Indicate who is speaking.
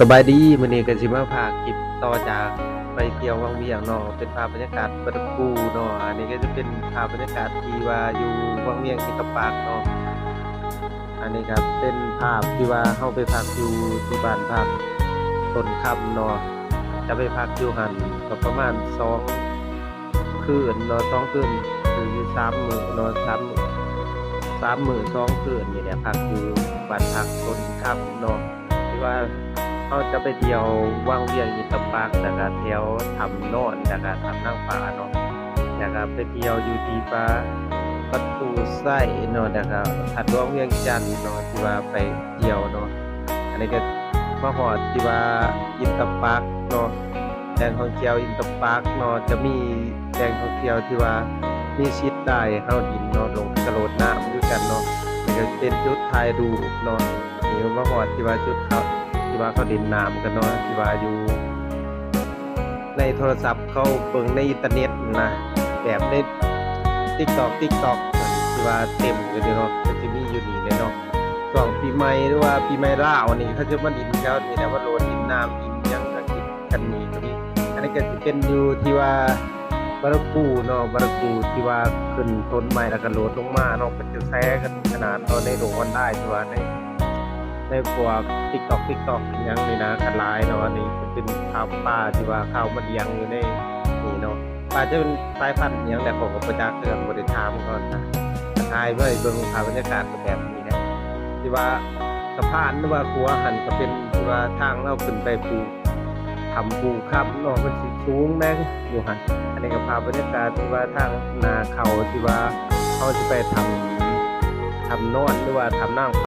Speaker 1: สบายดีมื้อนี้ก็สิมาพากคลิปต่อจากไปเที่ยววังเวียงเนาะเป็นภาพบรรยากาศบัดกูเนาะอันนี้ก็จะเป็นภาพบรรยากาศที่ว่าอยู่วังเวียงอินทปาร์คเนาะอันนี้ครับเป็นภาพที่ว่าเฮาไปพักอยู่ที่บ้านพักต้นคำเนาะจะไปพักอยู่หันก็ประมาณ2คืนเนาะ2คืนคืออยู่3มื้อเนาะ3 มื้อ2คืนนี่แหละพักอยู่บ้านพักต้นคำเนาะที่ว่า เขาจะไปเที่ยววังเวียงอินทปาร์คแล้วก็แถวถ้ำโน่นแล้วก็ถ้ำนางฟ้าเนาะแล้วก็ไปเที่ยวอยู่ที่ประตูไส้เนาะแล้วก็ถัดวังเวียงจันทน์เนาะที่ว่าไปเที่ยวเนาะอันนี้ก็มาฮอดที่ว่าอินทปาร์คเนาะแหล่งท่องเที่ยวอินทปาร์คเนาะจะมีแหล่งท่องเที่ยวที่ว่ามีชิดได้เฮาดินเนาะลงกระโดดน้ำด้วยกันเนาะนี่ก็เป็นจุดถ่ายรูปเนาะนี่มาฮอดที่ว่าจุดเขา ที่ว่าเขาดินน้ำกันเนาะที่ว่าอยู่ในโทรศัพท์เขาเบิ่งในอินเทอร์เน็ตนะแบบใน TikTok ที่ว่าเต็มกันอยู่เนาะก็จะมีอยู่นี่เลยเนาะช่วงปีใหม่หรือว่าปีใหม่ลาวนี่เขาจะมาดินแถวนี่แหละว่าโลดดินน้ำดินหยังก็กินกันนี่ก็มีอันนี้ก็สิเป็นอยู่ที่ว่าบารากูเนาะบารากูที่ว่าขึ้นต้นไม้แล้วก็โลดลงมาเนาะก็จะแซะกันขนาดตอนในโลกออนไลน์ที่ว่าในพวก TikTok อิหยังนี่นะกันหลายเนาะอันนี้เป็นข้าวปลาที่ว่าข้าวมันเลี้ยงอยู่ในนี่เนาะปลาจะเป็นสายพันธุ์อิหยังแต่ผมก็บ่จักเรื่องบ่ได้ถามก่อนนะถ่ายไว้เบิ่งภาพบรรยากาศก็แบบนี้นะที่ว่าสะพานหรือว่าขัวหันก็เป็นที่ว่าทางเราขึ้นไปภูทำภูครับเนาะมันสิสูงแม่งอยู่หั่นอันนี้ก็ภาพบรรยากาศที่ว่าทางนาเขาที่ว่าเขาสิไปทำโน่นหรือว่าทำนั่ง